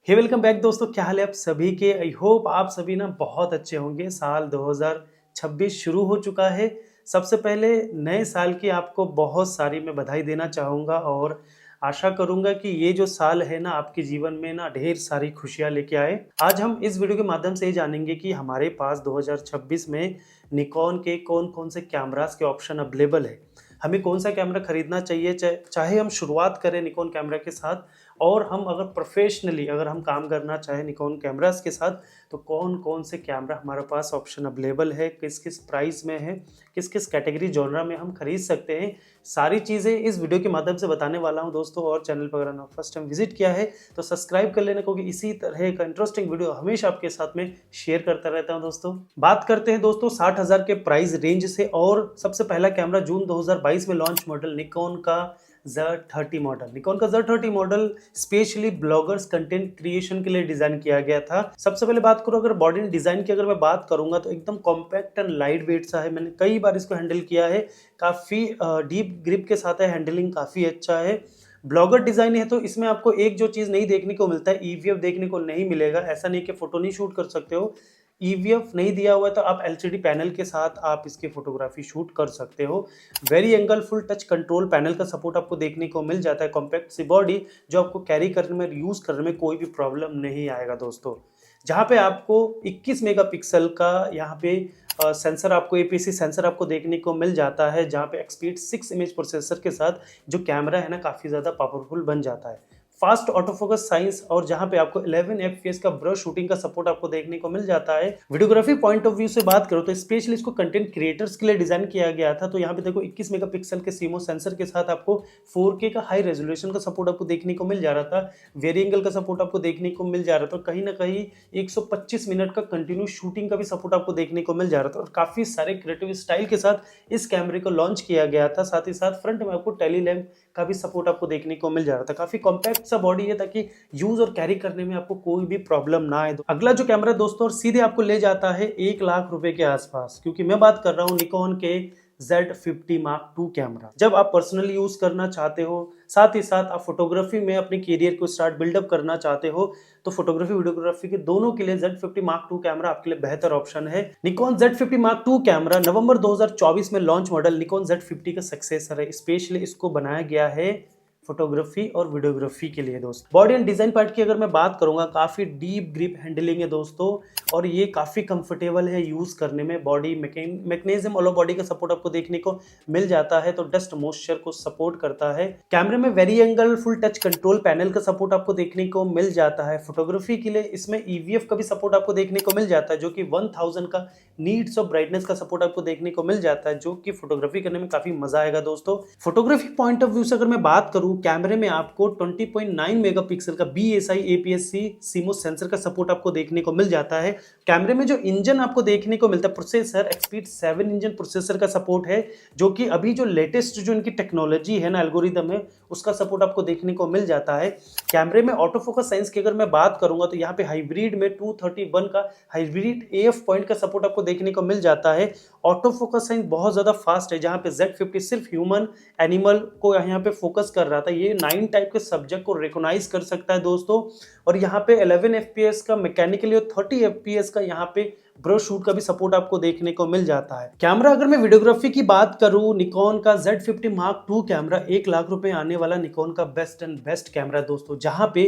हे welcome back दोस्तों, क्या हाल है आप सभी के। आई होप आप सभी ना बहुत अच्छे होंगे। साल 2026 शुरू हो चुका है। सबसे पहले नए साल की आपको बहुत सारी मैं बधाई देना चाहूँगा और आशा करूँगा कि ये जो साल है ना आपके जीवन में ना ढेर सारी खुशियाँ लेके आए। आज हम इस वीडियो के माध्यम से ये जानेंगे कि हमारे पास 2026 में निकॉन के कौन-कौन से कैमरास के ऑप्शन अवेलेबल है। हमें कौन सा कैमरा खरीदना चाहिए, चाहे हम शुरुआत करें निकॉन कैमरा के साथ, और हम अगर प्रोफेशनली अगर हम काम करना चाहें निकॉन कैमरास के साथ, तो कौन कौन से कैमरा हमारे पास ऑप्शन अवेलेबल है, किस किस प्राइस में है, किस किस कैटेगरी जॉनरा में हम खरीद सकते हैं, सारी चीज़ें इस वीडियो के माध्यम से बताने वाला हूं दोस्तों। और चैनल पर अगर फर्स्ट टाइम विजिट किया है तो सब्सक्राइब कर लेना, क्योंकि इसी तरह का इंटरेस्टिंग वीडियो हमेशा आपके साथ में शेयर करता रहता हूं दोस्तों। बात करते हैं दोस्तों 60,000 के प्राइस रेंज से। और सबसे पहला कैमरा जून 2022 में लॉन्च मॉडल निकॉन का Z30 मॉडल। निकॉन का Z30 model specially bloggers content creation के लिए डिजाइन किया गया था। सबसे पहले बात करूं अगर बॉडी डिजाइन की अगर मैं बात करूंगा तो एकदम कॉम्पैक्ट एंड लाइट वेट सा है। मैंने कई बार इसको हैंडल किया है, काफी डीप ग्रिप के साथ है, हैंडलिंग काफी अच्छा है। ब्लॉगर डिजाइन है तो इसमें आपको एक जो चीज नहीं देखने को मिलता है, ईवीएफ देखने को नहीं मिलेगा। ऐसा नहीं कि फोटो नहीं शूट कर सकते हो, ईवीएफ नहीं दिया हुआ है तो आप एलसीडी पैनल के साथ आप इसकी फोटोग्राफी शूट कर सकते हो। Very angle full touch control panel का सपोर्ट आपको देखने को मिल जाता है। कॉम्पैक्ट सी बॉडी जो आपको कैरी करने में, यूज करने में कोई भी प्रॉब्लम नहीं आएगा दोस्तों। जहाँ पे आपको 21 मेगापिक्सल का यहाँ पे सेंसर, आपको एपीसी सेंसर आपको देखने को मिल जाता है, जहाँ पे एक्सपीड 6 इमेज प्रोसेसर के साथ जो कैमरा है ना काफ़ी ज़्यादा पावरफुल बन जाता है। फास्ट ऑटो फोकस साइंस, और जहां पे आपको 11 एफपीएस का ब्रश शूटिंग का सपोर्ट आपको देखने को मिल जाता है। वीडियोग्राफी पॉइंट ऑफ व्यू से बात करो तो स्पेशली इसको कंटेंट क्रिएटर्स के लिए डिजाइन किया गया था। तो यहाँ पे देखो 21 मेगापिक्सल के सीमोस सेंसर के साथ आपको 4K का हाई रेजोल्यूशन का सपोर्ट आपको देखने को मिल जा रहा था। वेरी एंगल का सपोर्ट आपको देखने को मिल जा रहा था। कहीं ना कहीं 125 मिनट का कंटिन्यू शूटिंग का भी सपोर्ट आपको देखने को मिल जा रहा था। और काफी सारे क्रिएटिव स्टाइल के साथ इस कैमरे को लॉन्च किया गया था। साथ ही साथ फ्रंट में आपको टेली लैंप का भी सपोर्ट आपको देखने को मिल जा रहा था। काफी कॉम्पैक्ट सा बॉडी है ताकि यूज और कैरी करने में आपको कोई भी प्रॉब्लम ना आए। अगला जो कैमरा दोस्तों और सीधे आपको ले जाता है 1 लाख रुपए के आसपास, क्योंकि मैं बात कर रहा हूं निकॉन के Z50 Mark II कैमरा। जब आप पर्सनली यूज करना चाहते हो, साथ ही साथ आप फोटोग्राफी में अपने करियर को स्टार्ट बिल्डअप करना चाहते हो, तो फोटोग्राफी वीडियोग्राफी के दोनों के लिए Z50 Mark II कैमरा आपके लिए बेहतर ऑप्शन है। Nikon Z50 Mark II camera नवंबर 2024 में लॉन्च मॉडल निकॉन Z50 का सक्सेसर है। स्पेशली इसको बनाया गया है फोटोग्राफी और वीडियोग्राफी के लिए दोस्त। बॉडी एंड डिजाइन पार्ट की अगर मैं बात करूंगा, काफी डीप ग्रिप हैंडलिंग है दोस्तों, और ये काफी कंफर्टेबल है यूज करने में। बॉडी मैकेनिज्म ऑलो बॉडी का सपोर्ट आपको देखने को मिल जाता है, तो डस्ट मॉइस्चर को सपोर्ट करता है। कैमरे में very angle full touch control panel का सपोर्ट आपको देखने को मिल जाता है। फोटोग्राफी के लिए इसमें ईवीएफ का भी सपोर्ट आपको देखने को मिल जाता है, जो कि 1000 का नीड्स ऑफ ब्राइटनेस का सपोर्ट आपको देखने को मिल जाता है, जो कि फोटोग्राफी करने में काफी मजा आएगा दोस्तों। फोटोग्राफी पॉइंट ऑफ व्यू से अगर मैं बात करूं, कैमरे में आपको 20.9 मेगापिक्सल का BSI APS-C CMOS सेंसर का सपोर्ट आपको देखने को मिल जाता है। कैमरे में जो इंजन आपको देखने को मिलता है, प्रोसेसर एक्सपीड 7 इंजन प्रोसेसर का सपोर्ट है, जो कि अभी जो लेटेस्ट जो इनकी टेक्नोलॉजी है ना, एल्गोरिदम है, उसका सपोर्ट आपको देखने को मिल जाता है। कैमरे में ऑटो फोकस साइंस की अगर मैं बात करूंगा तो यहाँ पे हाइब्रिड में 231 का हाइब्रिड AF पॉइंट का सपोर्ट आपको देखने को मिल जाता है। ऑटो फोकस साइंस बहुत ज्यादा फास्ट है, जहां पे Z50 सिर्फ ह्यूमन एनिमल को यहाँ पे फोकस कर रहा था, ये 9 टाइप के सब्जेक्ट को रिकॉग्नाइज कर सकता है दोस्तों। और यहाँ पे 11 FPS का मैकेनिकली और 30 FPS का यहाँ पे ब्रश शूट का भी सपोर्ट आपको देखने को मिल जाता है। कैमरा अगर मैं वीडियोग्राफी की बात करूं, निकॉन का Z50 Mark II camera 1 lakh रुपए आने वाला निकॉन का बेस्ट एंड बेस्ट कैमरा दोस्तों, जहां पे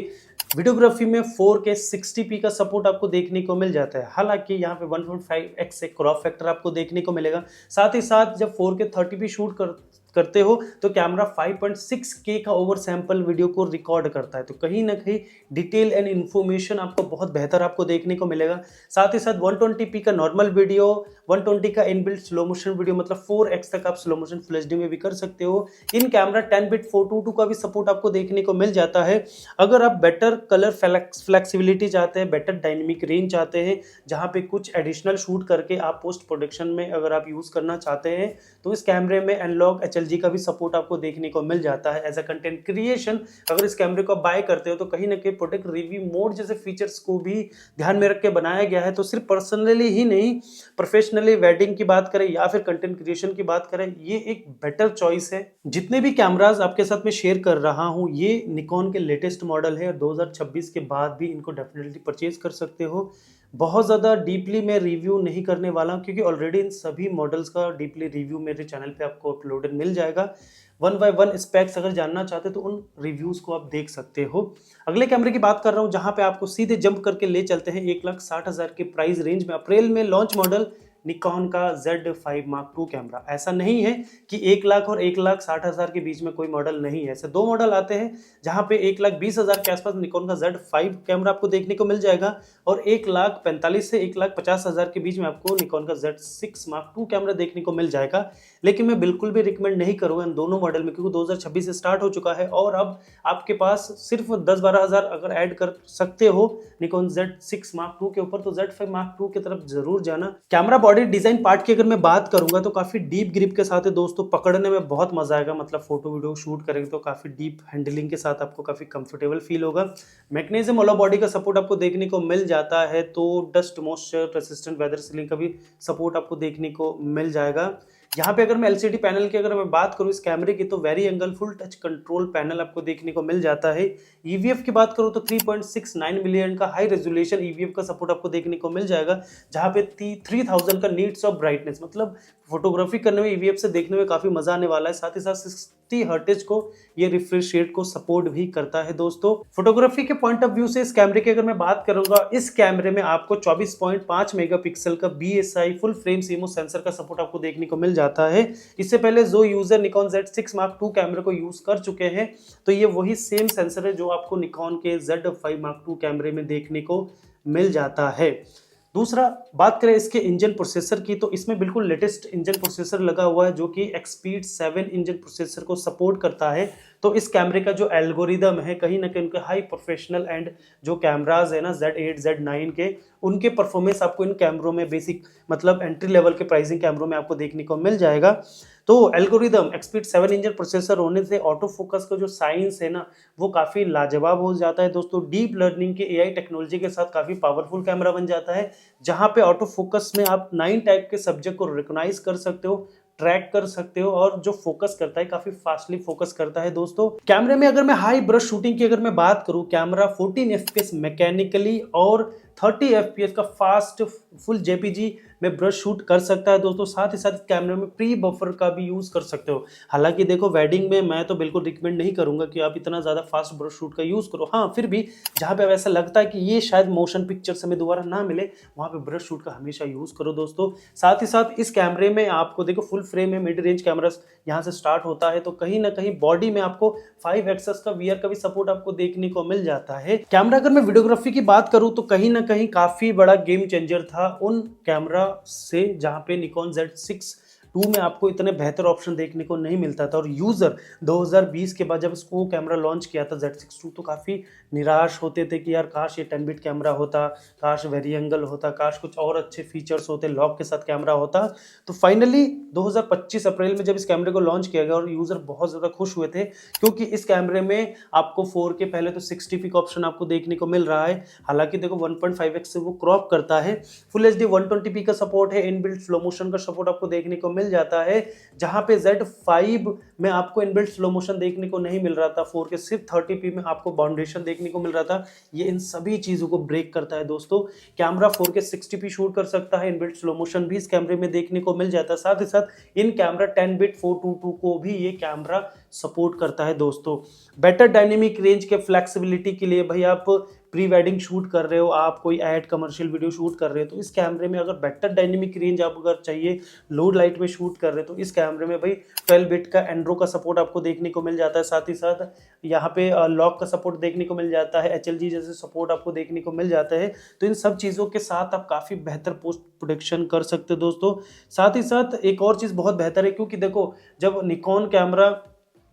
वीडियोग्राफी में 4K 60p का सपोर्ट आपको देखने को मिल जाता है। हालांकि यहाँ पे 1.5x से क्रॉप फैक्टर आपको देखने को मिलेगा। साथ ही साथ जब 4K 30p शूट करते हो तो कैमरा 5.6K का ओवर सैंपल वीडियो को रिकॉर्ड करता है, तो कहीं ना कहीं डिटेल एंड इन्फॉर्मेशन आपको बहुत बेहतर आपको देखने को मिलेगा। साथ ही साथ 120p का नॉर्मल वीडियो, 120 का इनबिल्ट स्लो मोशन वीडियो, मतलब 4x तक आप स्लो मोशन फुल एचडी में भी कर सकते हो। इन कैमरा 10 बिट 422 का भी सपोर्ट आपको देखने को मिल जाता है। अगर आप बेटर कलर फ्लेक्सिबिलिटी चाहते हैं, बेटर डायनेमिक रेंज चाहते हैं, जहां पे कुछ एडिशनल शूट करके आप पोस्ट प्रोडक्शन में अगर आप यूज करना चाहते हैं, तो इस कैमरे में एनालॉग HLG जी का भी सपोर्ट आपको देखने को मिल जाता है एज अ कंटेंट क्रिएशन। अगर इस कैमरे को आप बाय करते हो तो कहीं ना कहीं प्रोडक्ट रिव्यू मोड जैसे फीचर्स को भी ध्यान में रख के बनाया गया है। तो सिर्फ पर्सनली ही नहीं, प्रोफेशनली वेडिंग की बात करें या फिर कंटेंट क्रिएशन की बात करें, ये एक बेटर चॉइस है। जितने भी कैमराज आपके साथ में शेयर कर रहा हूं ये निकॉन के लेटेस्ट मॉडल है और 2026 के बाद भी इनको डेफिनेटली परचेज कर सकते हो। बहुत ज़्यादा डीपली मैं रिव्यू नहीं करने वाला हूँ क्योंकि ऑलरेडी इन सभी मॉडल्स का डीपली रिव्यू मेरे चैनल पे आपको अपलोडेड मिल जाएगा। वन बाय वन स्पेक्स अगर जानना चाहते तो उन रिव्यूज़ को आप देख सकते हो। अगले कैमरे की बात कर रहा हूँ जहाँ पे आपको सीधे जंप करके ले चलते हैं 1,60,000 के प्राइस रेंज में। अप्रैल में लॉन्च मॉडल निकॉन का Z5 Mark II कैमरा। ऐसा नहीं है कि 1 लाख और 1,60,000 के बीच में कोई मॉडल नहीं है, ऐसे दो मॉडल आते हैं जहां पे 1,20,000 के आसपास निकॉन का Z5 कैमरा आपको देखने को मिल जाएगा और 1,45,000 से 1,50,000 के बीच में आपको निकॉन का Z6 Mark II कैमरा देखने को मिल जाएगा। लेकिन मैं बिल्कुल भी रिकमेंड नहीं करूंगा इन दोनों मॉडल में क्योंकि 2026 स्टार्ट हो चुका है और अब आपके पास सिर्फ 10-12 हज़ार अगर ऐड कर सकते हो निकॉन Z6 Mark II के ऊपर तो Z5 Mark II की तरफ जरूर जाना। कैमरा बॉडी डिजाइन पार्ट की अगर मैं बात करूंगा तो काफी डीप ग्रिप के साथ है दोस्तों, पकड़ने में बहुत मजा आएगा। मतलब फोटो वीडियो शूट करेंगे तो काफी डीप हैंडलिंग के साथ आपको काफी कंफर्टेबल फील होगा। मैग्नीशियम होलो बॉडी का सपोर्ट आपको देखने को मिल जाता है तो dust moisture resistant weather sealing का भी सपोर्ट आपको देखने को मिल जाएगा। यहाँ पे अगर मैं एलसीडी पैनल की अगर मैं बात करूँ इस कैमरे की तो very angle full touch control panel आपको देखने को मिल जाता है। ईवीएफ की बात करूँ तो 3.69 मिलियन का हाई रेजोल्यूशन ईवीएफ का सपोर्ट आपको देखने को मिल जाएगा जहाँ पे 3000 का नीट्स ऑफ ब्राइटनेस, मतलब फोटोग्राफी करने में ईवीएफ से देखने में काफी मजा आने वाला है। साथ ही साथ 60 हर्ट्ज को ये रिफ्रेश रेट को सपोर्ट भी करता है दोस्तों। फोटोग्राफी के पॉइंट ऑफ व्यू से इस कैमरे की अगर मैं बात करूंगा, इस कैमरे में आपको 24.5 मेगापिक्सल का BSI full frame CMOS sensor का सपोर्ट आपको देखने को मिल जाता है। इससे पहले जो user Nikon Z6 Mark II कैमरे को यूज कर चुके हैं तो ये वही सेम सेंसर है जो आपको निकॉन के Z5 Mark II कैमरे में देखने को मिल जाता है। दूसरा बात करें इसके इंजन प्रोसेसर की तो इसमें बिल्कुल लेटेस्ट इंजन प्रोसेसर लगा हुआ है जो कि एक्सपीड 7 इंजन प्रोसेसर को सपोर्ट करता है। तो इस कैमरे का जो एल्गोरिदम है कहीं ना कहीं उनके हाई प्रोफेशनल एंड जो कैमराज है ना Z8 Z9 के, उनके परफॉर्मेंस आपको इन कैमरों में बेसिक मतलब एंट्री लेवल के प्राइसिंग कैमरों में आपको देखने को मिल जाएगा। तो एल्गोरिदम एक्सपीड 7 इंजन प्रोसेसर होने से ऑटो फोकस का जो साइंस है ना वो काफ़ी लाजवाब हो जाता है दोस्तों। डीप लर्निंग के AI टेक्नोलॉजी के साथ काफ़ी पावरफुल कैमरा बन जाता है जहाँ पे ऑटो फोकस में आप 9 टाइप के सब्जेक्ट को रिकॉग्नाइज कर सकते हो, ट्रैक कर सकते हो और जो फोकस करता है काफी फास्टली फोकस करता है दोस्तों। कैमरे में अगर मैं हाई ब्रश शूटिंग की अगर मैं बात करूं, कैमरा 14 FPS मैकेनिकली और 30 FPS का फास्ट फुल JPG में ब्रश शूट कर सकता है दोस्तों। साथ ही साथ इस कैमरे में प्री बफर का भी यूज कर सकते हो। हालांकि देखो वेडिंग में मैं तो बिल्कुल रिकमेंड नहीं करूंगा कि आप इतना ज्यादा फास्ट ब्रश शूट का यूज करो। हाँ फिर भी जहां पे ऐसा लगता है कि ये शायद मोशन पिक्चर हमें दोबारा ना मिले वहां पे ब्रश शूट का हमेशा यूज करो दोस्तों। साथ ही साथ इस कैमरे में आपको देखो फुल फ्रेम में मिड रेंज कैमरा यहाँ से स्टार्ट होता है तो कहीं ना कहीं बॉडी में आपको 5 एक्सेस का VR का भी सपोर्ट आपको देखने को मिल जाता है। कैमरा अगर मैं वीडियोग्राफी की बात करूं तो कहीं ना कहीं काफी बड़ा गेम चेंजर था उन कैमरा से जहां पे निकॉन Z6 II में आपको इतने बेहतर ऑप्शन देखने को नहीं मिलता था। और यूजर 2020 के बाद जब इसको कैमरा लॉन्च किया था Z6 II तो काफी निराश होते थे कि यार काश ये 10 बिट कैमरा होता, काश वेरी एंगल होता, काश कुछ और अच्छे फीचर्स होते, लॉक के साथ कैमरा होता। तो फाइनली 2025 अप्रैल में जब इस कैमरे को लॉन्च किया गया और यूजर बहुत ज्यादा खुश हुए थे क्योंकि इस कैमरे में आपको 4K पहले तो 60p का ऑप्शन आपको देखने को मिल रहा है। हालांकि देखो 1.5x से वो क्रॉप करता है। फुल HD 120p का सपोर्ट है, इनबिल्ट स्लो मोशन का सपोर्ट आपको देखने को मिल जाता है जहां पे Z5 में आपको इनबिल्ट स्लो मोशन देखने को नहीं मिल रहा था। 4K सिर्फ 30p में आपको बाउंडेशन देखने को मिल रहा था। ये इन सभी चीजों को ब्रेक करता है दोस्तों। कैमरा 4K 60p शूट कर सकता है, इनबिल्ट स्लो मोशन भी इस कैमरे में देखने को मिल जाता है। साथ ही साथ इन कैमरा 10 बिट 422 को भी ये कैमरा सपोर्ट करता है दोस्तों। बेटर डायनेमिक रेंज के फ्लेक्सिबिलिटी के लिए भाई आप प्री वेडिंग शूट कर रहे हो, आप कोई एड कमर्शियल वीडियो शूट कर रहे हो तो इस कैमरे में अगर बेटर डायनेमिक रेंज आप अगर चाहिए, लो लाइट में शूट कर रहे हो तो इस कैमरे में भाई 12 बिट का एंड्रो का सपोर्ट आपको देखने को मिल जाता है। साथ ही साथ यहाँ पे लॉक का सपोर्ट देखने को मिल जाता है, HLG जैसे सपोर्ट आपको देखने को मिल जाता है। तो इन सब चीज़ों के साथ आप काफ़ी बेहतर पोस्ट प्रोडक्शन कर सकते हो दोस्तों। साथ ही साथ एक और चीज़ बहुत बेहतर है क्योंकि देखो जब निकॉन कैमरा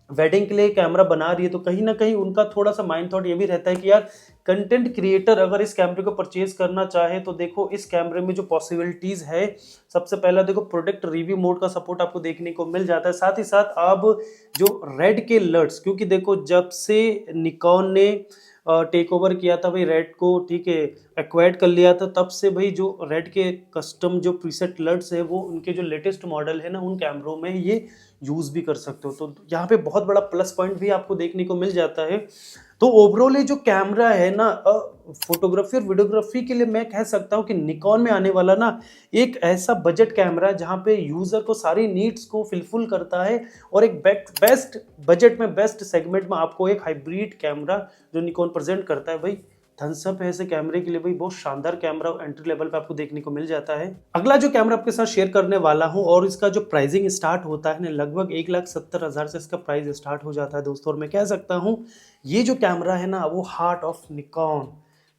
वेडिंग के लिए कैमरा बना रही है तो कहीं ना कहीं उनका थोड़ा सा माइंड थॉट ये भी रहता है कि यार कंटेंट क्रिएटर अगर इस कैमरे को परचेज करना चाहे तो देखो इस कैमरे में जो पॉसिबिलिटीज है, सबसे पहला देखो प्रोडक्ट रिव्यू मोड का सपोर्ट आपको देखने को मिल जाता है। साथ ही साथ अब जो रेड के लर्ट्स, क्योंकि देखो जब से निकॉन ने टेक ओवर किया था भाई रेड को, ठीक है, एक्वायर्ड कर लिया था, तब से भाई जो रेड के कस्टम जो प्रीसेट लर्ट्स है वो उनके जो लेटेस्ट मॉडल है ना उन कैमरों में ये यूज भी कर सकते हो। तो यहाँ पे बहुत बड़ा प्लस पॉइंट भी आपको देखने को मिल जाता है। तो ओवरऑल ये जो कैमरा है ना फोटोग्राफी और वीडियोग्राफी के लिए मैं कह सकता हूँ कि निकॉन में आने वाला ना एक ऐसा बजट कैमरा है जहाँ पे यूजर को सारी नीड्स को फिलफुल करता है और एक बेस्ट बजट में बेस्ट सेगमेंट में आपको एक हाइब्रिड कैमरा जो निकॉन प्रेजेंट करता है भाई थम्स अप है ऐसे कैमरे के लिए भाई। बहुत शानदार कैमरा एंट्री लेवल पे आपको देखने को मिल जाता है। अगला जो कैमरा आपके साथ शेयर करने वाला हूं और इसका जो प्राइसिंग स्टार्ट होता है ना लगभग 1,70,000 से इसका प्राइस स्टार्ट हो जाता है दोस्तों। और मैं कह सकता हूं ये जो कैमरा है ना वो हार्ट ऑफ निकॉन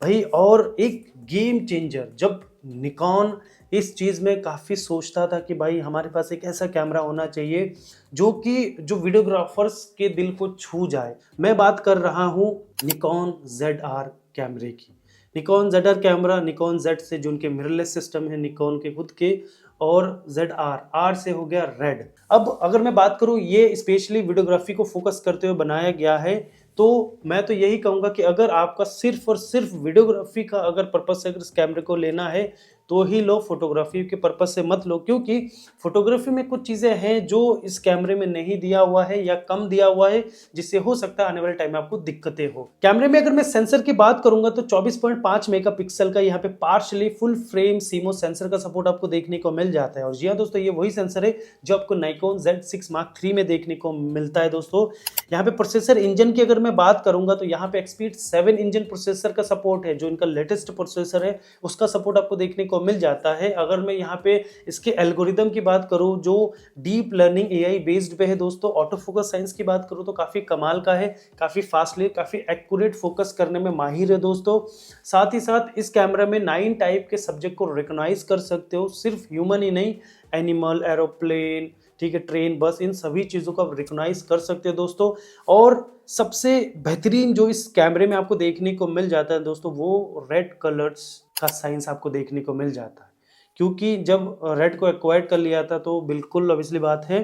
भाई और एक गेम चेंजर। जब निकॉन इस चीज़ में काफ़ी सोचता था कि भाई हमारे पास एक ऐसा कैमरा होना चाहिए जो कि जो वीडियोग्राफर्स के दिल को छू जाए, मैं बात कर रहा हूँ निकॉन ZR कैमरे की। Nikon ZR camera, Nikon Z से जो उनके मिररलेस सिस्टम है निकॉन के खुद के, और ZR, R से हो गया रेड। अब अगर मैं बात करूँ ये स्पेशली वीडियोग्राफी को फोकस करते हुए बनाया गया है, तो मैं तो यही कहूँगा कि अगर आपका सिर्फ और सिर्फ वीडियोग्राफी का अगर पर्पस से अगर इस कैमरे को लेना है तो ही लो, फोटोग्राफी के पर्पस से मत लो, क्योंकि फोटोग्राफी में कुछ चीज़ें हैं जो इस कैमरे में नहीं दिया हुआ है या कम दिया हुआ है, जिससे हो सकता है आने वाले टाइम में आपको दिक्कतें हो। कैमरे में अगर मैं सेंसर की बात करूंगा तो 24.5 मेगापिक्सल का यहाँ पे partially full frame CMOS sensor का सपोर्ट आपको देखने को मिल जाता है। और जी हाँ दोस्तों, ये वही सेंसर है जो आपको नाइकोन Z6 Mark III में देखने को मिलता है दोस्तों। यहाँ पे प्रोसेसर इंजन की अगर मैं बात करूंगा तो यहाँ पे Expeed 7 इंजन प्रोसेसर का सपोर्ट है, जो इनका लेटेस्ट प्रोसेसर है उसका सपोर्ट आपको देखने को मिल जाता है। अगर मैं यहाँ पे इसके एल्गोरिदम की बात करूँ जो डीप लर्निंग AI बेस्ड पे है दोस्तों, ऑटो फोकस साइंस की बात करूँ तो काफ़ी कमाल का है, काफ़ी फास्टली काफ़ी एक्यूरेट फोकस करने में माहिर है दोस्तों। साथ ही साथ इस कैमरा में 9 टाइप के सब्जेक्ट को रिकॉग्नाइज कर सकते हो, सिर्फ ह्यूमन ही नहीं, एनिमल, एरोप्लेन, ठीक है, ट्रेन, बस, इन सभी चीज़ों को आप रिकॉग्नाइज कर सकते हो दोस्तों। और सबसे बेहतरीन जो इस कैमरे में आपको देखने को मिल जाता है दोस्तों वो रेड कलर्स का साइंस आपको देखने को मिल जाता है, क्योंकि जब रेड को एक्वायर्ड कर लिया था तो बिल्कुल ऑब्वियसली बात है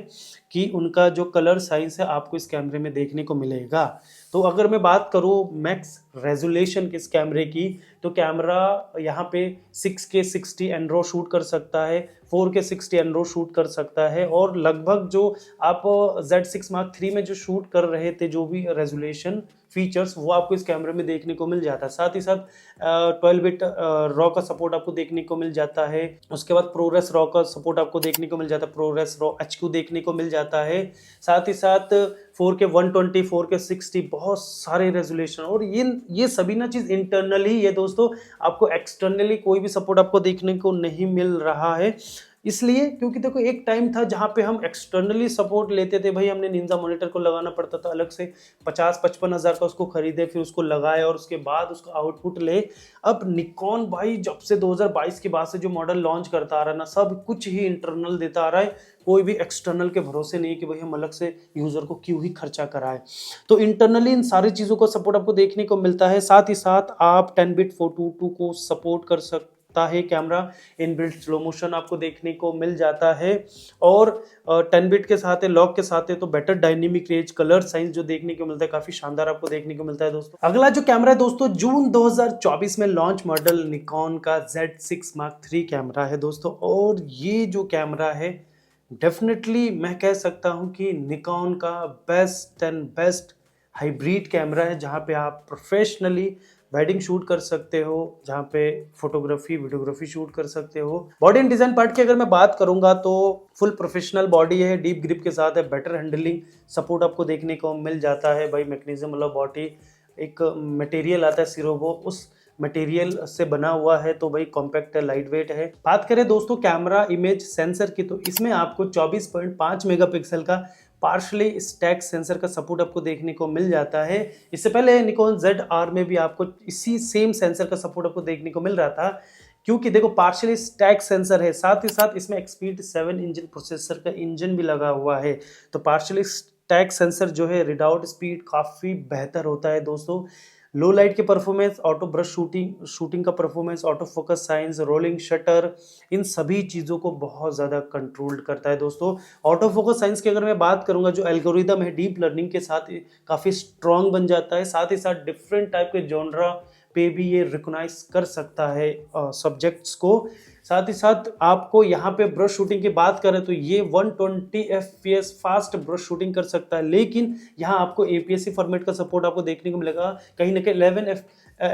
कि उनका जो कलर साइंस है आपको इस कैमरे में देखने को मिलेगा। तो अगर मैं बात करूँ मैक्स रेजोल्यूशन के इस कैमरे की, तो कैमरा यहाँ पे 6K 60 एनरो शूट कर सकता है, 4K 60 एनरो शूट कर सकता है, और लगभग जो आप Z6 Mark III में जो शूट कर रहे थे जो भी रेजोल्यूशन फीचर्स वो आपको इस कैमरे में देखने को मिल जाता है। साथ ही साथ 12 बिट रॉ का सपोर्ट आपको देखने को मिल जाता है। उसके बाद प्रोरेस रॉ का सपोर्ट आपको देखने को मिल जाता है, प्रोरेस रॉ HQ देखने को मिल जाता है। साथ ही साथ 4K 120, 4K 60, बहुत सारे रेजोल्यूशन, और ये सभी ना चीज़ इंटरनली है दोस्तों, आपको एक्सटर्नली कोई भी सपोर्ट आपको देखने को नहीं मिल रहा है। इसलिए क्योंकि देखो एक टाइम था जहाँ पे हम एक्सटर्नली सपोर्ट लेते थे भाई, हमने निंजा मॉनिटर को लगाना पड़ता था अलग से 50-55 हज़ार का, उसको खरीदे फिर उसको लगाए और उसके बाद उसका आउटपुट ले। अब निकॉन भाई जब से 2022 के बाद से जो मॉडल लॉन्च करता आ रहा है ना, सब कुछ ही इंटरनल देता आ रहा है, कोई भी एक्सटर्नल के भरोसे नहीं कि भाई हम अलग से यूजर को क्यों ही खर्चा कराए। तो इंटरनली इन सारी चीज़ों का सपोर्ट आपको देखने को मिलता है। साथ ही साथ आप 10 बिट 422 को सपोर्ट कर सकता है कैमरा, इनबिल्ट स्लो मोशन आपको देखने को मिल जाता है, और 10 बिट के साथ है, लॉक के साथ है, तो better dynamic range, colour science जो देखने को मिलता है काफी शानदार आपको देखने को मिलता है दोस्तों। अगला जो कैमरा है दोस्तों जून 2024 में लॉन्च मॉडल निकॉन का Z6 Mark III कैमरा है दोस्तों। और ये जो कैमरा है डेफिनेटली मैं कह सकता हूं कि निकॉन का best and best hybrid camera है, जहां पे आप प्रोफेशनली वेडिंग शूट कर सकते हो, जहाँ पे फोटोग्राफी वीडियोग्राफी शूट कर सकते हो। बॉडी एंड डिजाइन पार्ट की अगर मैं बात करूंगा तो फुल प्रोफेशनल बॉडी है, डीप ग्रिप के साथ है, बेटर हैंडलिंग सपोर्ट आपको देखने को मिल जाता है भाई। मैकेनिज्म मतलब बॉडी एक मटेरियल आता है सिरोबो, उस मटेरियल से बना हुआ है, तो भाई कॉम्पैक्ट है, लाइट वेट है। बात करें दोस्तों कैमरा इमेज सेंसर की, तो इसमें आपको 24.5 मेगापिक्सल का पार्शली स्टैक सेंसर का सपोर्ट आपको देखने को मिल जाता है। इससे पहले निकॉन ZR में भी आपको इसी सेम सेंसर का सपोर्ट आपको देखने को मिल रहा था, क्योंकि देखो पार्शली स्टैक सेंसर है, साथ ही साथ इसमें Expeed 7 इंजन प्रोसेसर का इंजन भी लगा हुआ है, तो पार्शली स्टैक सेंसर जो है रीडआउट स्पीड काफ़ी बेहतर होता है दोस्तों। लो लाइट के परफॉर्मेंस, ऑटो ब्रश शूटिंग का performance, auto focus science, rolling shutter, इन सभी चीज़ों को बहुत ज़्यादा कंट्रोल्ड करता है दोस्तों। ऑटो फोकस साइंस की अगर मैं बात करूंगा, जो एल्गोरिदम है डीप लर्निंग के साथ काफ़ी स्ट्रॉन्ग बन जाता है, साथ ही साथ डिफरेंट टाइप के जॉनरा पे भी ये रिकॉग्नाइज कर सकता है सब्जेक्ट्स को। साथ ही साथ आपको यहाँ पे ब्रश शूटिंग की बात करें तो ये 120 FPS फास्ट ब्रश शूटिंग कर सकता है, लेकिन यहाँ आपको APS-C फॉर्मेट का सपोर्ट आपको देखने को मिलेगा। कहीं ना कहीं 11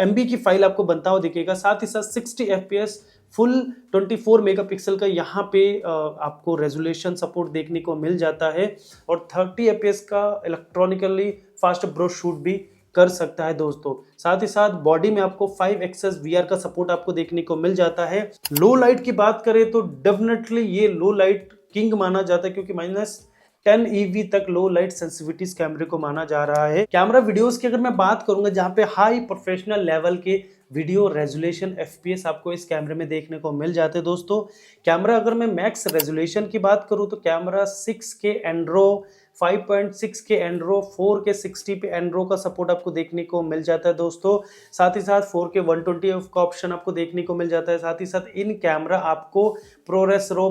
MB की फाइल आपको बनता हुआ दिखेगा। साथ ही साथ 60 FPS फुल 24 मेगापिक्सल का यहाँ पे आपको रेजोल्यूशन सपोर्ट देखने को मिल जाता है, और 30 FPS का इलेक्ट्रॉनिकली फास्ट ब्रश शूट भी कर सकता है दोस्तों। साथ ही साथ बॉडी में आपको 5 एक्सेस VR का सपोर्ट आपको देखने को मिल जाता है। लो लाइट की बात करें तो डेफिनेटली ये लो लाइट किंग माना जाता है, क्योंकि -10 EV तक लो लाइट सेंसिटिविटीज कैमरे को माना जा रहा है। कैमरा वीडियोस की अगर मैं बात करूंगा, जहां पे हाई प्रोफेशनल लेवल के वीडियो रेजोल्यूशन FPS आपको इस कैमरे में देखने को मिल जाते हैं दोस्तों। कैमरा अगर मैं मैक्स रेजोल्यूशन की बात करूं तो camera 6K Andrew, 5.6K Andrew, 4K 60 पे एंड्रो का सपोर्ट आपको देखने को मिल जाता है दोस्तों। साथ ही साथ 4K 120 का ऑप्शन आपको देखने को मिल जाता है। साथ ही साथ इन कैमरा आपको प्रोरेस रो,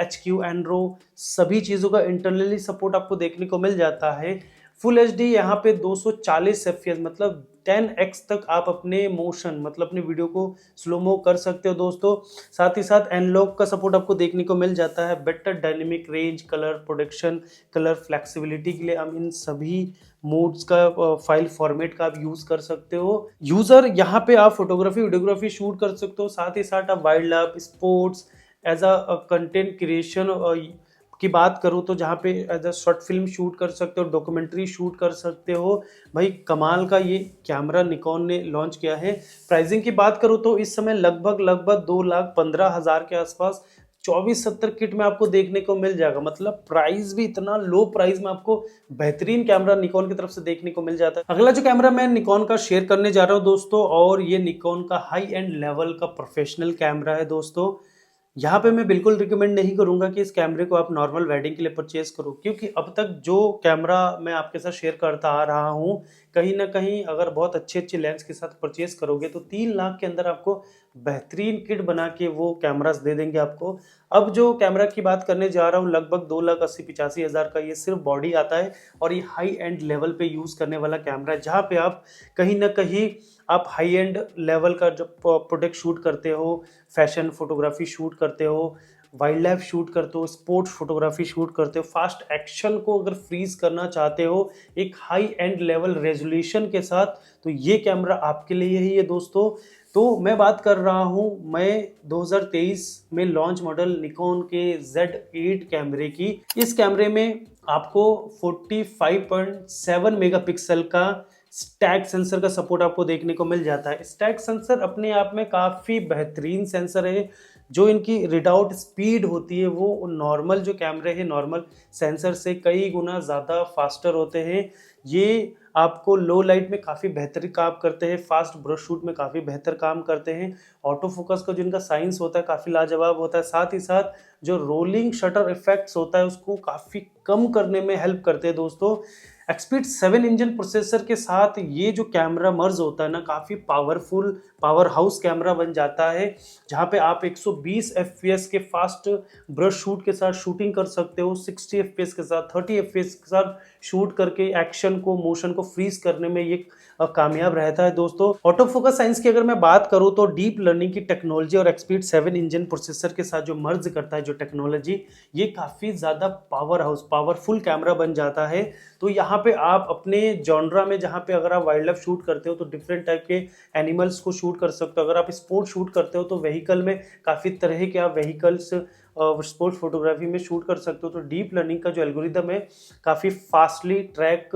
HQ एंड्रो, सभी चीज़ों का इंटरनली सपोर्ट आपको देखने को मिल जाता है। फुल HD यहाँ पे 240 FPS मतलब 10x तक आप अपने मोशन मतलब अपने वीडियो को स्लोमो कर सकते हो दोस्तों। साथ ही साथ एनलॉग का सपोर्ट आपको देखने को मिल जाता है। Better dynamic range, colour production, colour flexibility के लिए हम इन सभी मोड्स का फाइल फॉर्मेट का आप यूज कर सकते हो। यूजर यहाँ पे आप फोटोग्राफी वीडियोग्राफी शूट कर सकते हो। साथ ही साथ आप wildlife, sports, as a content creation की बात करूँ तो जहाँ पे as a short film shoot कर सकते हो, डॉक्यूमेंट्री शूट कर सकते हो। भाई कमाल का ये कैमरा निकॉन ने लॉन्च किया है। प्राइसिंग की बात करूँ तो इस समय लगभग 2,15,000 के आसपास 2470 किट में आपको देखने को मिल जाएगा। मतलब प्राइस भी इतना लो प्राइस में आपको बेहतरीन कैमरा निकॉन की तरफ से देखने को मिल जाता है। अगला जो कैमरा मैं निकॉन का शेयर करने जा रहा हूँ दोस्तों, और ये निकॉन का हाई एंड लेवल का प्रोफेशनल कैमरा है दोस्तों। यहाँ पे मैं बिल्कुल रिकमेंड नहीं करूंगा कि इस कैमरे को आप नॉर्मल वेडिंग के लिए परचेज करो, क्योंकि अब तक जो कैमरा मैं आपके साथ शेयर करता आ रहा हूँ, कहीं ना कहीं अगर बहुत अच्छे लेंस के साथ परचेज करोगे तो 3 लाख के अंदर आपको बेहतरीन किट बना के वो कैमरास दे देंगे आपको। अब जो कैमरा की बात करने जा रहा हूँ, लगभग 2,80,85,000 का ये सिर्फ बॉडी आता है, और ये हाई एंड लेवल पे यूज करने वाला कैमरा है, जहाँ पे आप कहीं ना कहीं आप हाई एंड लेवल का जब प्रोडक्ट शूट करते हो, फैशन फोटोग्राफी शूट करते हो, वाइल्ड लाइफ शूट करते हो, स्पोर्ट्स फोटोग्राफी शूट करते हो, फास्ट एक्शन को अगर फ्रीज करना चाहते हो एक हाई एंड लेवल रेजोल्यूशन के साथ, तो ये कैमरा आपके लिए ही है दोस्तों। तो मैं बात कर रहा हूँ मैं 2023 में लॉन्च मॉडल निकॉन के Z8 कैमरे की। इस कैमरे में आपको 45.7 मेगापिक्सल का स्टैक सेंसर का सपोर्ट आपको देखने को मिल जाता है। स्टैक सेंसर अपने आप में काफ़ी बेहतरीन सेंसर है। जो इनकी रीडआउट स्पीड होती है वो नॉर्मल जो कैमरे हैं नॉर्मल सेंसर से कई गुना ज़्यादा फास्टर होते हैं। ये आपको लो लाइट में काफ़ी बेहतर काम करते हैं, फास्ट ब्रश शूट में काफ़ी बेहतर काम करते हैं। ऑटो फोकस का जो इनका साइंस होता है काफ़ी लाजवाब होता है। साथ ही साथ जो रोलिंग शटर इफेक्ट्स होता है उसको काफ़ी कम करने में हेल्प करते हैं दोस्तों। एक्सपीड 7 इंजन प्रोसेसर के साथ ये जो कैमरा मर्ज होता है ना, काफ़ी पावरफुल पावर हाउस कैमरा बन जाता है, जहाँ पे आप 120 FPS के फास्ट ब्रश शूट के साथ शूटिंग कर सकते हो, 60 FPS के साथ, 30 FPS के साथ शूट करके एक्शन को मोशन को फ्रीज करने में ये कामयाब रहता है दोस्तों। ऑटो फोकस साइंस की अगर मैं बात करूँ तो डीप लर्निंग की टेक्नोलॉजी और एक्सपीड 7 इंजन प्रोसेसर के साथ जो मर्ज करता है जो टेक्नोलॉजी, ये काफ़ी ज़्यादा पावर हाउस पावरफुल कैमरा बन जाता है। तो यहाँ पे आप अपने जॉनरा में जहाँ पे अगर आप वाइल्ड लाइफ शूट करते हो तो डिफरेंट टाइप के एनिमल्स को शूट कर सकते हो। अगर आप स्पोर्ट शूट करते हो तो व्हीकल में काफ़ी तरह के आप व्हीकल्स स्पोर्ट्स फोटोग्राफी में शूट कर सकते हो। तो डीप लर्निंग का जो एल्गोरिदम है काफ़ी फास्टली ट्रैक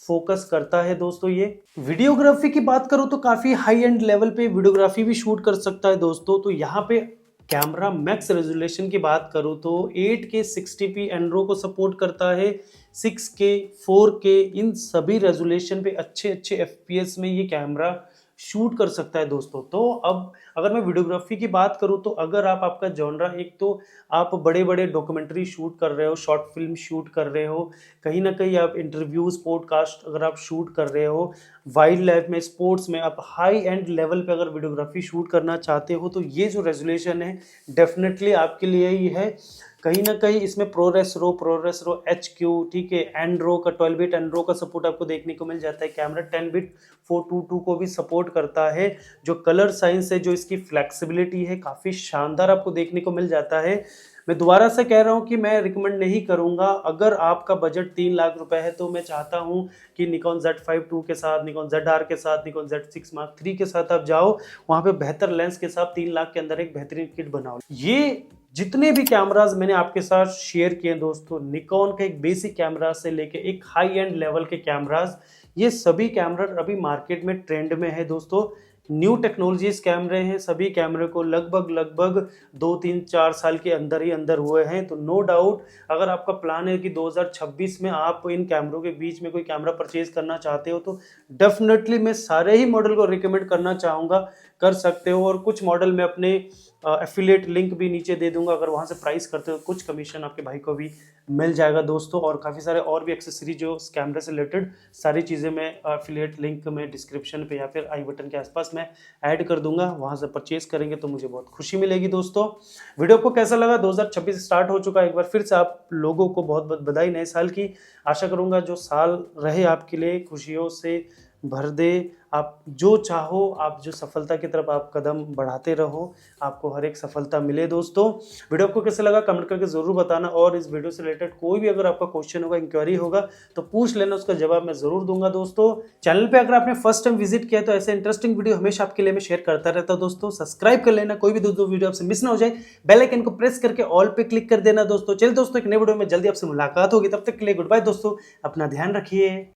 फोकस करता है दोस्तों। ये वीडियोग्राफी की बात करूँ तो काफ़ी हाई एंड लेवल पे वीडियोग्राफी भी शूट कर सकता है दोस्तों। तो यहाँ पे कैमरा मैक्स रेजोल्यूशन की बात करूँ तो 8K 60p एंड्रो को सपोर्ट करता है, 6K 4K इन सभी रेजोल्यूशन पे अच्छे FPS में ये कैमरा शूट कर सकता है दोस्तों। तो अब अगर मैं वीडियोग्राफी की बात करूँ तो अगर आपका जॉनरा, एक तो आप बड़े-बड़े डॉक्यूमेंट्री शूट कर रहे हो, शॉर्ट फिल्म शूट कर रहे हो, कहीं न कहीं आप इंटरव्यूज़, पॉडकास्ट अगर आप शूट कर रहे हो, वाइल्ड लाइफ में, स्पोर्ट्स में आप हाई एंड लेवल पे अगर वीडियोग्राफी शूट करना चाहते हो, तो ये जो रेज़ोल्यूशन है डेफ़िनेटली आपके लिए ही है। कहीं न कहीं इसमें प्रोरेस रो एचक्यू, ठीक है, एनरो का 12 बिट एनरो का सपोर्ट आपको देखने को मिल जाता है। कैमरा 10 बिट 422 को भी सपोर्ट करता है। जो कलर साइंस है, जो इसकी फ्लेक्सिबिलिटी है, काफ़ी शानदार आपको देखने को मिल जाता है। मैं दोबारा से कह रहा हूँ कि मैं रिकमेंड नहीं करूँगा। अगर आपका बजट 3 लाख रुपए है तो मैं चाहता हूँ कि निकॉन Z5 II के साथ, निकॉन ZR के साथ, निकॉन Z6 Mark III के साथ आप जाओ, वहाँ पे बेहतर लेंस के साथ 3 लाख के अंदर एक बेहतरीन किट बनाओ। ये जितने भी कैमराज मैंने आपके साथ शेयर किए दोस्तों, निकॉन के एक बेसिक कैमरा से लेके एक हाई एंड लेवल के कैमराज, ये सभी कैमरा अभी मार्केट में ट्रेंड में है दोस्तों। न्यू टेक्नोलॉजीज कैमरे हैं, सभी कैमरे को लगभग 2-3-4 साल के अंदर ही अंदर हुए हैं। तो नो डाउट अगर आपका प्लान है कि 2026 में आप इन कैमरों के बीच में कोई कैमरा परचेज करना चाहते हो, तो डेफिनेटली मैं सारे ही मॉडल को रिकमेंड करना चाहूँगा, कर सकते हो। और कुछ मॉडल में अपने एफिलिएट लिंक भी नीचे दे दूंगा, अगर वहाँ से प्राइस करते हो कुछ कमीशन आपके भाई को भी मिल जाएगा दोस्तों। और काफ़ी सारे और भी एक्सेसरी जो कैमरे से रिलेटेड सारी चीज़ें मैं एफिलिएट लिंक में डिस्क्रिप्शन पे या फिर आई बटन के आसपास मैं ऐड कर दूंगा, वहाँ से परचेज करेंगे तो मुझे बहुत खुशी मिलेगी दोस्तों। वीडियो को कैसा लगा? 2026 स्टार्ट हो चुका है, एक बार फिर से आप लोगों को बहुत बहुत बधाई नए साल की। आशा करूँगा जो साल रहे आपके लिए खुशियों से भर दे। आप जो चाहो, आप जो सफलता की तरफ आप कदम बढ़ाते रहो, आपको हर एक सफलता मिले दोस्तों। वीडियो आपको कैसे लगा कमेंट करके ज़रूर बताना। और इस वीडियो से रिलेटेड कोई भी अगर आपका क्वेश्चन होगा, इंक्वायरी होगा, तो पूछ लेना, उसका जवाब मैं ज़रूर दूंगा दोस्तों। चैनल पे अगर आपने फर्स्ट टाइम विजिट किया तो ऐसे इंटरेस्टिंग वीडियो हमेशा आपके लिए मैं शेयर करता रहता हूं दोस्तों। सब्सक्राइब कर लेना, कोई भी दोस्तों वीडियो आपसे मिस ना हो जाए। बेल आइकन को प्रेस करके ऑल पे क्लिक कर देना दोस्तों। चलिए दोस्तों, एक नए वीडियो में जल्दी आपसे मुलाकात होगी, तब तक के लिए गुड बाय दोस्तों, अपना ध्यान रखिए।